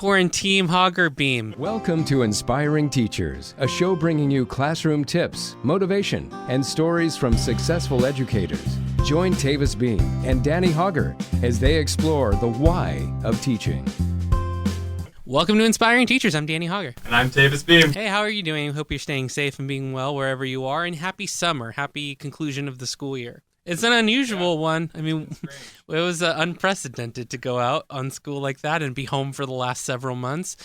we're in Team Hog or Beam. Welcome to Inspiring Teachers, a show bringing you classroom tips, motivation, and stories from successful educators. Join Tavis Beam and Danny Hogger as they explore the why of teaching. Welcome to Inspiring Teachers. I'm Danny Hogger. And I'm Tavis Beam. Hey, how are you doing? Hope you're staying safe and being well wherever you are. And happy summer. Happy conclusion of the school year. It's an unusual one. I mean, it was unprecedented to go out on school like that and be home for the last several months.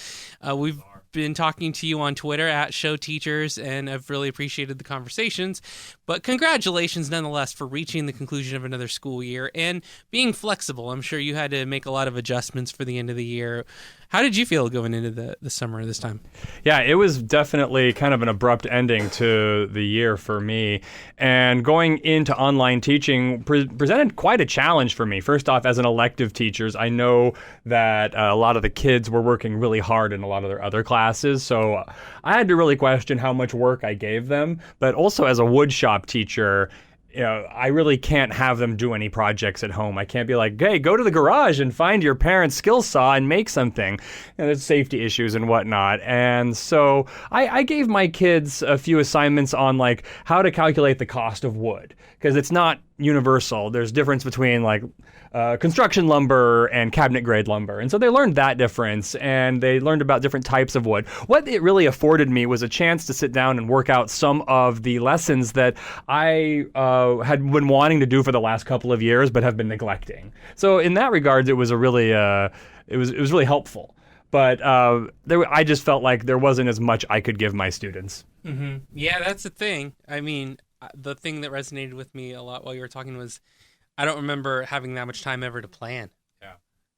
We've been talking to you on Twitter at Show Teachers, and I've really appreciated the conversations. But congratulations, nonetheless, for reaching the conclusion of another school year and being flexible. I'm sure you had to make a lot of adjustments for the end of the year. How did you feel going into the summer this time? Yeah, it was definitely kind of an abrupt ending to the year for me. And going into online teaching presented quite a challenge for me. First off, as an elective teacher, I know that a lot of the kids were working really hard in a lot of their other classes. So I had to really question how much work I gave them. But also as a woodshop teacher, I really can't have them do any projects at home. I can't be like, hey, go to the garage and find your parents' skill saw and make something. There's safety issues and whatnot. And so I gave my kids a few assignments on like how to calculate the cost of wood, because it's not universal. There's difference between like construction lumber and cabinet grade lumber. And so they learned that difference, and they learned about different types of wood. What it really afforded me was a chance to sit down and work out some of the lessons that I had been wanting to do for the last couple of years, but have been neglecting. So in that regard, it was a really, it was really helpful. But I just felt like there wasn't as much I could give my students. Mm-hmm. Yeah, that's the thing. I mean, the thing that resonated with me a lot while you were talking was, I don't remember having that much time ever to plan. Yeah,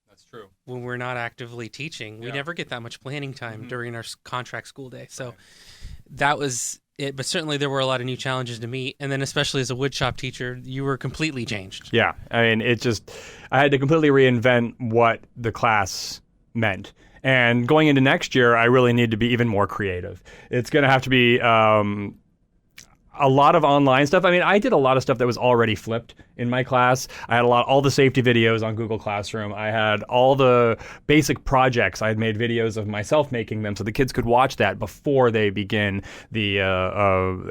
that's true. When we're not actively teaching, we never get that much planning time during our contract school day. So that was it. But certainly there were a lot of new challenges to meet. And then especially as a woodshop teacher, you were completely changed. Yeah, I mean, I had to completely reinvent what the class meant. And going into next year, I really need to be even more creative. It's going to have to be a lot of online stuff. I mean, I did a lot of stuff that was already flipped in my class. I had all the safety videos on Google Classroom. I had all the basic projects. I had made videos of myself making them so the kids could watch that before they begin the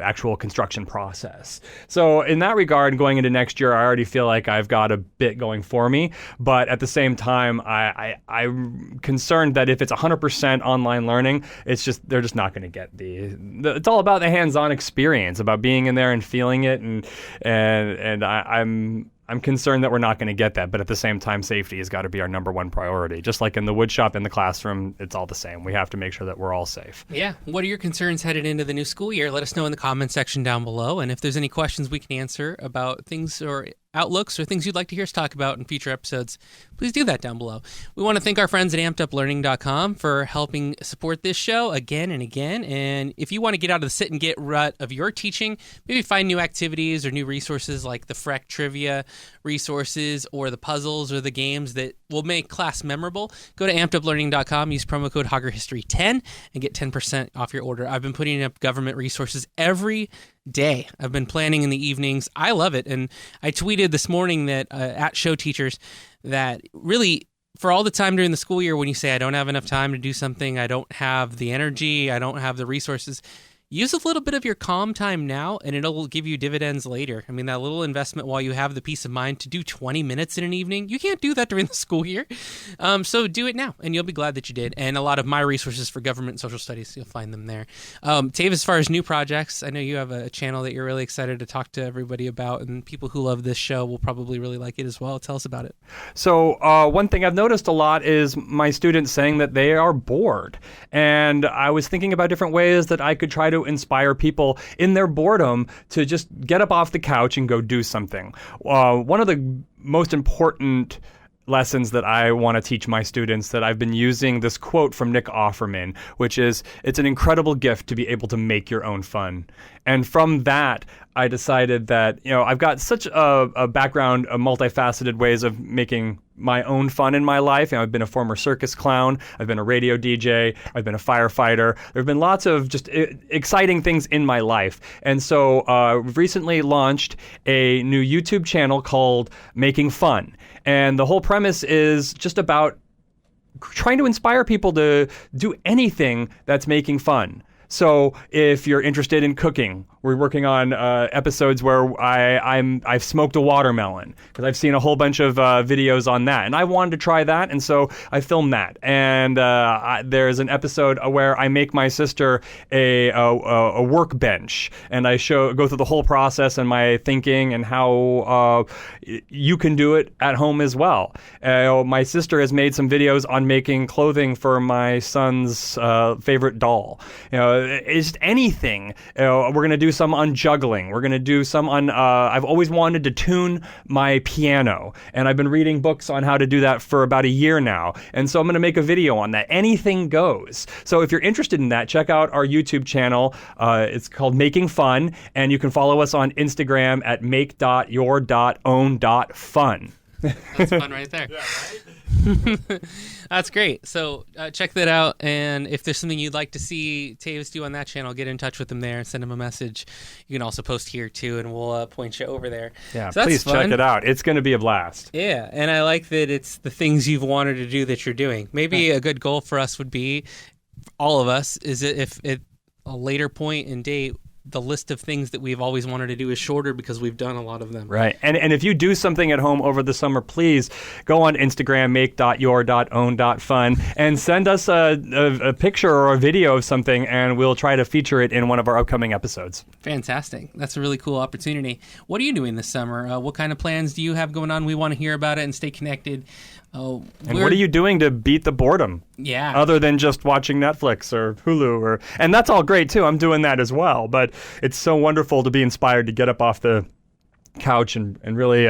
actual construction process. So in that regard, going into next year, I already feel like I've got a bit going for me. But at the same time, I'm concerned that if it's 100% online learning, they're just not going to get it's all about the hands-on experience, about being in there and feeling it, and I'm concerned that we're not going to get that. But at the same time, safety has got to be our number one priority. Just like in the woodshop, in the classroom, it's all the same. We have to make sure that we're all safe. Yeah. What are your concerns headed into the new school year? Let us know in the comment section down below. And if there's any questions we can answer about things or outlooks or things you'd like to hear us talk about in future episodes, please do that down below. We want to thank our friends at AmpedUpLearning.com for helping support this show again and again. And if you want to get out of the sit and get rut of your teaching, maybe find new activities or new resources like the Freck Trivia resources or the puzzles or the games that will make class memorable, go to AmpedUpLearning.com, use promo code HoggerHistory10 and get 10% off your order. I've been putting up government resources every day. I've been planning in the evenings. I love it. And I tweeted this morning that at Show Teachers that really for all the time during the school year when you say I don't have enough time to do something, I don't have the energy, I don't have the resources, use a little bit of your calm time now and it'll give you dividends later. I mean, that little investment while you have the peace of mind to do 20 minutes in an evening, you can't do that during the school year. So do it now and you'll be glad that you did. And a lot of my resources for government and social studies, you'll find them there. Tavis, as far as new projects, I know you have a channel that you're really excited to talk to everybody about, and people who love this show will probably really like it as well. Tell us about it. So one thing I've noticed a lot is my students saying that they are bored. And I was thinking about different ways that I could try to inspire people in their boredom to just get up off the couch and go do something. One of the most important lessons that I want to teach my students, that I've been using this quote from Nick Offerman, which is, it's an incredible gift to be able to make your own fun. And from that, I decided that, I've got such a background, a multifaceted ways of making my own fun in my life. I've been a former circus clown. I've been a radio DJ. I've been a firefighter. There have been lots of just exciting things in my life. And so we've recently launched a new YouTube channel called Making Fun. And the whole premise is just about trying to inspire people to do anything that's making fun. So if you're interested in cooking, we're working on episodes where I've smoked a watermelon, because I've seen a whole bunch of videos on that, and I wanted to try that, and so I filmed that. And there's an episode where I make my sister a workbench, and I go through the whole process and my thinking and how you can do it at home as well. My sister has made some videos on making clothing for my son's favorite doll. It's just anything. We're going to do some on juggling. We're going to do some on, I've always wanted to tune my piano, and I've been reading books on how to do that for about a year now. And so I'm going to make a video on that. Anything goes. So if you're interested in that, check out our YouTube channel. It's called Making Fun, and you can follow us on Instagram at make.your.own.fun. That's fun right there. Yeah, right? That's great. So check that out. And if there's something you'd like to see Tavis do on that channel, get in touch with him there and send him a message. You can also post here too, and we'll point you over there. Yeah, so please check it out. It's going to be a blast. Yeah, and I like that it's the things you've wanted to do that you're doing. Maybe a good goal for us would be, all of us, is if at a later point in date, the list of things that we've always wanted to do is shorter because we've done a lot of them. Right. And if you do something at home over the summer, please go on Instagram, make.your.own.fun, and send us a picture or a video of something, and we'll try to feature it in one of our upcoming episodes. Fantastic. That's a really cool opportunity. What are you doing this summer? What kind of plans do you have going on? We want to hear about it and stay connected. And what are you doing to beat the boredom? Yeah. Other than just watching Netflix or Hulu, and that's all great too. I'm doing that as well. But it's so wonderful to be inspired to get up off the couch and really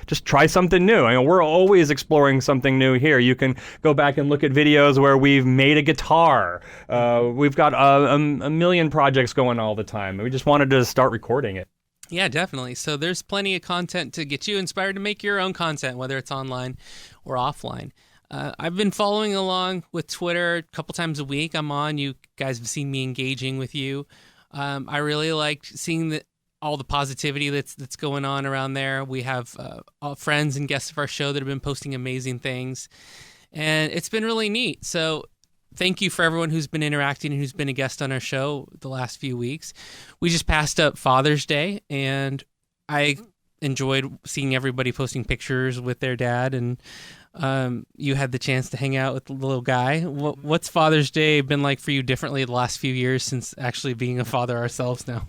just try something new. I mean, we're always exploring something new here. You can go back and look at videos where we've made a guitar. We've got a million projects going all the time. We just wanted to start recording it. Yeah, definitely. So there's plenty of content to get you inspired to make your own content, whether it's online or offline. I've been following along with Twitter a couple times a week. I'm on. You guys have seen me engaging with you. I really like seeing all the positivity that's going on around there. We have friends and guests of our show that have been posting amazing things, and it's been really neat. So thank you for everyone who's been interacting and who's been a guest on our show the last few weeks. We just passed up Father's Day, and I enjoyed seeing everybody posting pictures with their dad, and you had the chance to hang out with the little guy. What's Father's Day been like for you differently the last few years since actually being a father ourselves now?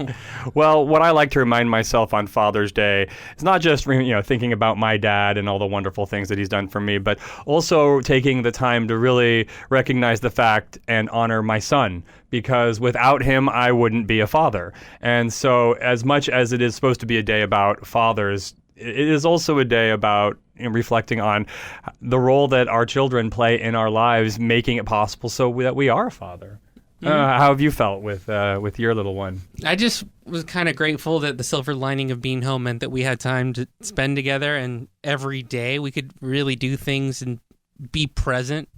Well, what I like to remind myself on Father's Day is not just thinking about my dad and all the wonderful things that he's done for me, but also taking the time to really recognize the fact and honor my son, because without him, I wouldn't be a father. And so as much as it is supposed to be a day about fathers, it is also a day about reflecting on the role that our children play in our lives, making it possible so that we are a father. How have you felt with your little one? I just was kind of grateful that the silver lining of being home meant that we had time to spend together, and every day we could really do things and be present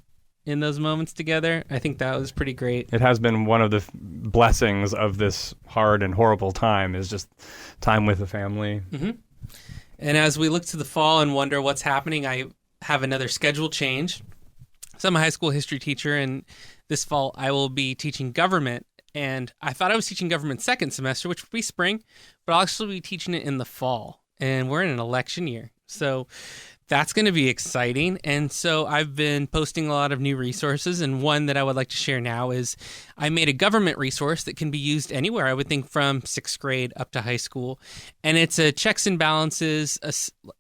in those moments together. I think that was pretty great. It has been one of the blessings of this hard and horrible time, is just time with the family. Mm-hmm. And as we look to the fall and wonder what's happening, I have another schedule change. So I'm a high school history teacher, and this fall I will be teaching government. And I thought I was teaching government second semester, which would be spring, but I'll actually be teaching it in the fall. And we're in an election year, so that's going to be exciting. And so I've been posting a lot of new resources, and one that I would like to share now is I made a government resource that can be used anywhere, I would think from 6th grade up to high school. And it's a checks and balances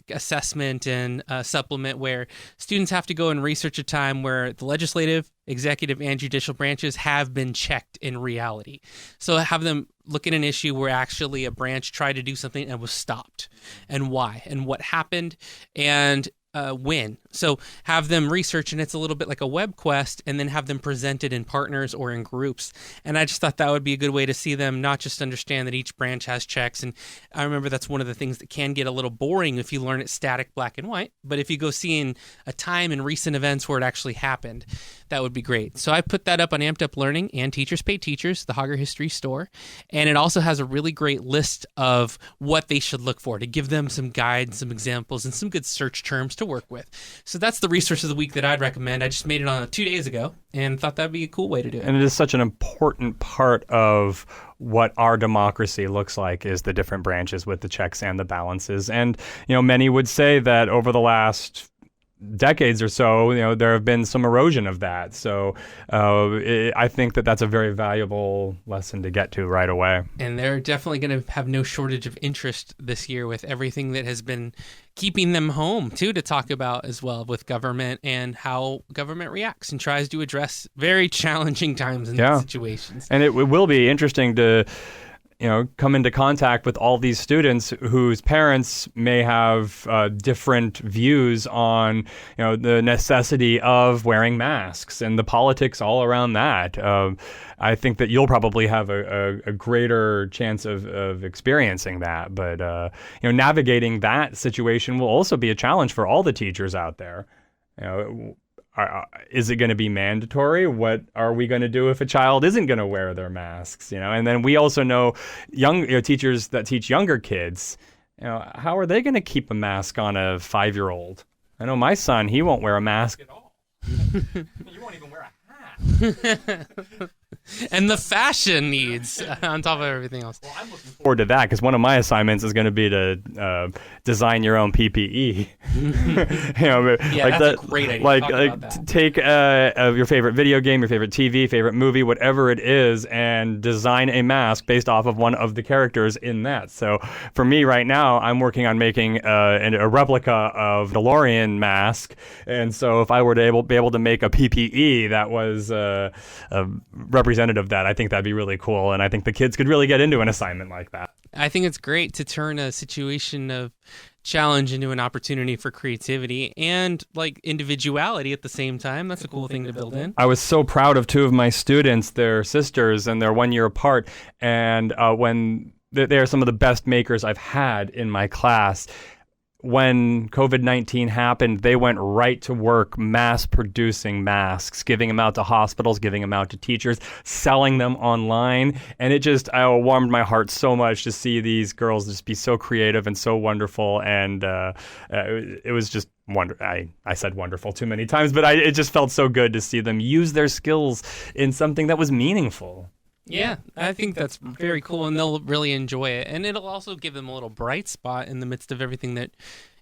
assessment and supplement where students have to go and research a time where the legislative, executive, and judicial branches have been checked in reality. So have them look at an issue where actually a branch tried to do something and was stopped, and why, and what happened, and when. So have them research, and it's a little bit like a web quest, and then have them presented in partners or in groups. And I just thought that would be a good way to see them not just understand that each branch has checks. And I remember that's one of the things that can get a little boring if you learn it static, black and white. But if you go seeing a time in recent events where it actually happened, that would be great. So I put that up on Amped Up Learning and Teachers Pay Teachers, the Hogger History store. And it also has a really great list of what they should look for to give them some guides, some examples, and some good search terms to to work with. So that's the resource of the week that I'd recommend. I just made it on 2 days ago and thought that'd be a cool way to do it. And it is such an important part of what our democracy looks like, is the different branches with the checks and the balances. And, many would say that over the last decades or so, there have been some erosion of that. So I think that that's a very valuable lesson to get to right away. And they're definitely going to have no shortage of interest this year with everything that has been keeping them home, too, to talk about as well with government and how government reacts and tries to address very challenging times and situations. And it will be interesting to come into contact with all these students whose parents may have different views on, the necessity of wearing masks and the politics all around that. I think that you'll probably have a greater chance of experiencing that. But, navigating that situation will also be a challenge for all the teachers out there. Is it going to be mandatory? What are we going to do if a child isn't going to wear their masks? And then we also know teachers that teach younger kids. How are they going to keep a mask on a 5-year-old? I know my son; he won't wear a mask at all. You won't even wear a hat. And the fashion needs on top of everything else. Well, I'm looking forward to that because one of my assignments is going to be to design your own PPE. That's a great idea. Take your favorite video game, your favorite TV, favorite movie, whatever it is, and design a mask based off of one of the characters in that. So for me right now, I'm working on making a replica of the DeLorean mask, and so if I were to be able to make a PPE that was representative of that, I think that'd be really cool, and I think the kids could really get into an assignment like that. I think it's great to turn a situation of challenge into an opportunity for creativity and individuality at the same time. That's a cool thing to build in. I was so proud of 2 of my students, their sisters, and they're 1 year apart, and when they're some of the best makers I've had in my class. When COVID-19 happened, they went right to work mass producing masks, giving them out to hospitals, giving them out to teachers, selling them online. And it just warmed my heart so much to see these girls just be so creative and so wonderful. And it was just I said wonderful too many times, but it just felt so good to see them use their skills in something that was meaningful. Yeah, I think that's very cool, and they'll really enjoy it. And it'll also give them a little bright spot in the midst of everything that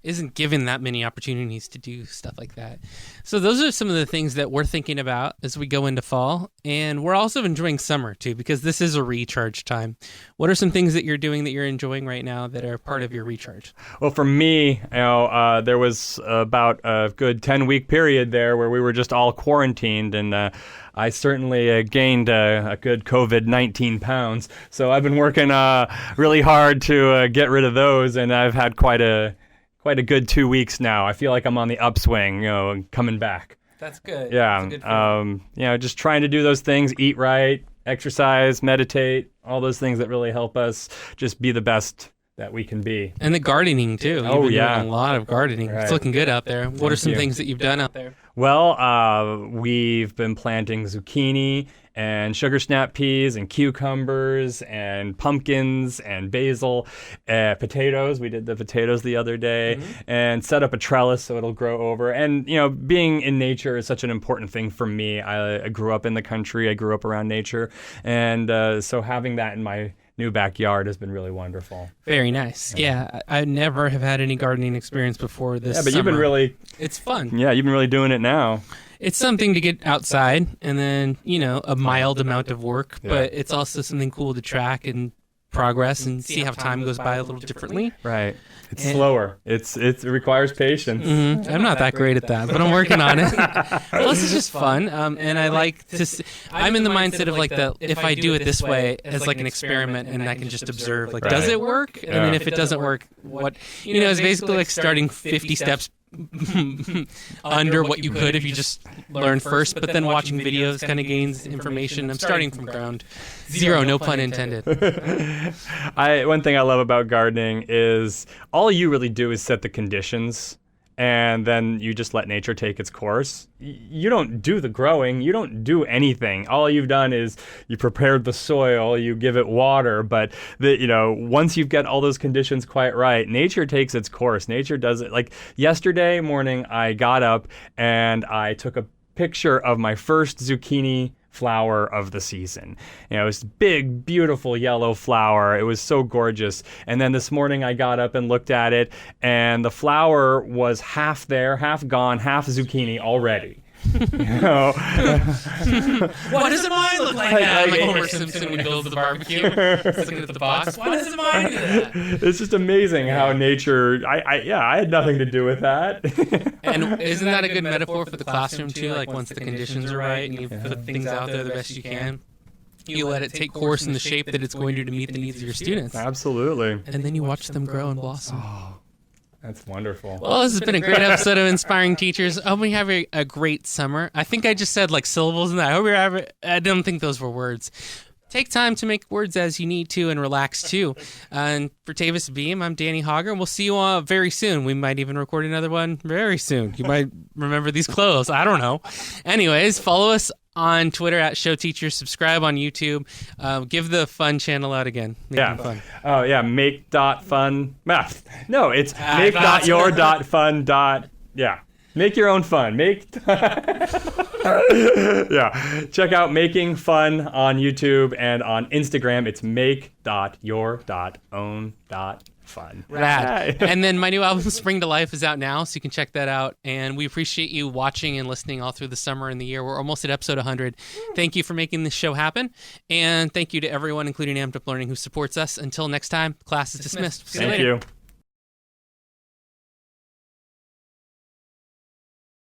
isn't given that many opportunities to do stuff like that. So those are some of the things that we're thinking about as we go into fall. And we're also enjoying summer, too, because this is a recharge time. What are some things that you're doing that you're enjoying right now that are part of your recharge? Well, for me, there was about a good 10-week period there where we were just all quarantined, and I certainly gained a good COVID-19 pounds. So I've been working really hard to get rid of those, and I've had quite a good 2 weeks now. I feel like I'm on the upswing, coming back. That's good. Yeah. That's a good just trying to do those things, eat right, exercise, meditate, all those things that really help us just be the best that we can be. And the gardening, too. You've been doing a lot of gardening. Right. It's looking good out there. What are some things that you've done out there? Well, we've been planting zucchini and sugar snap peas and cucumbers and pumpkins and basil, potatoes. We did the potatoes the other day, and set up a trellis so it'll grow over. And, being in nature is such an important thing for me. I grew up in the country. I grew up around nature. And so having that in my new backyard has been really wonderful. Very nice. Yeah, I never have had any gardening experience before this Yeah, but summer. you've been really... It's fun. Yeah, you've been really doing it now. It's something to get outside and then, a mild amount of work, but it's also something cool to track and progress and see how time goes by a little differently. Right. It's slower. It requires patience. Mm-hmm. I'm not that great at that, but I'm working on it. Plus, it's just fun, and I like to. I'm in the mindset of if I do it this way as an experiment, and I can just observe, does it work? And then if it doesn't work, what it's basically like starting 50 steps under what you could if you just learn first, but then watching videos kind of gains information. I'm starting from ground zero, no pun intended. One thing I love about gardening is all you really do is set the conditions, and then you just let nature take its course. You don't do the growing, you don't do anything. All you've done is you prepared the soil, you give it water, but once you've got all those conditions quite right, nature takes its course. Nature does it. Like yesterday morning, I got up and I took a picture of my first zucchini flower of the season. It was big, beautiful yellow flower. It was so gorgeous. And then this morning I got up and looked at it, and the flower was half there, half gone, half zucchini already. Why doesn't mine look like that? Like Homer Simpson when he builds the barbecue. He's looking at the box. Why doesn't mine do that? It's just amazing how nature. I had nothing to do with that. And isn't that a good metaphor for the classroom too? Like once the conditions are right and you put things out there the best you can, you let it take course in the shape that it's going to meet the needs of your students. Absolutely. And then you watch them grow and blossom. Oh, that's wonderful. Well, this has been a great episode of Inspiring Teachers. I hope we have a great summer. I think I just said like syllables in that. I hope you're having, I don't think those were words. Take time to make words as you need to and relax too. And for Tavis Beam, I'm Danny Hogger, and we'll see you all very soon. We might even record another one very soon. You might remember these clothes. I don't know. Anyways, follow us on Twitter at Show Teachers. Subscribe on YouTube. Give the fun channel out again. Fun. Oh, yeah. Make.fun. No, it's make.your.fun. Yeah. Make your own fun. Yeah. Check out Making Fun on YouTube, and on Instagram, it's make.your.own.fun. Rad. And then my new album, Spring to Life, is out now, so you can check that out. And we appreciate you watching and listening all through the summer and the year. We're almost at episode 100. Thank you for making this show happen. And thank you to everyone, including Amped Up Learning, who supports us. Until next time, class is dismissed. Thank you.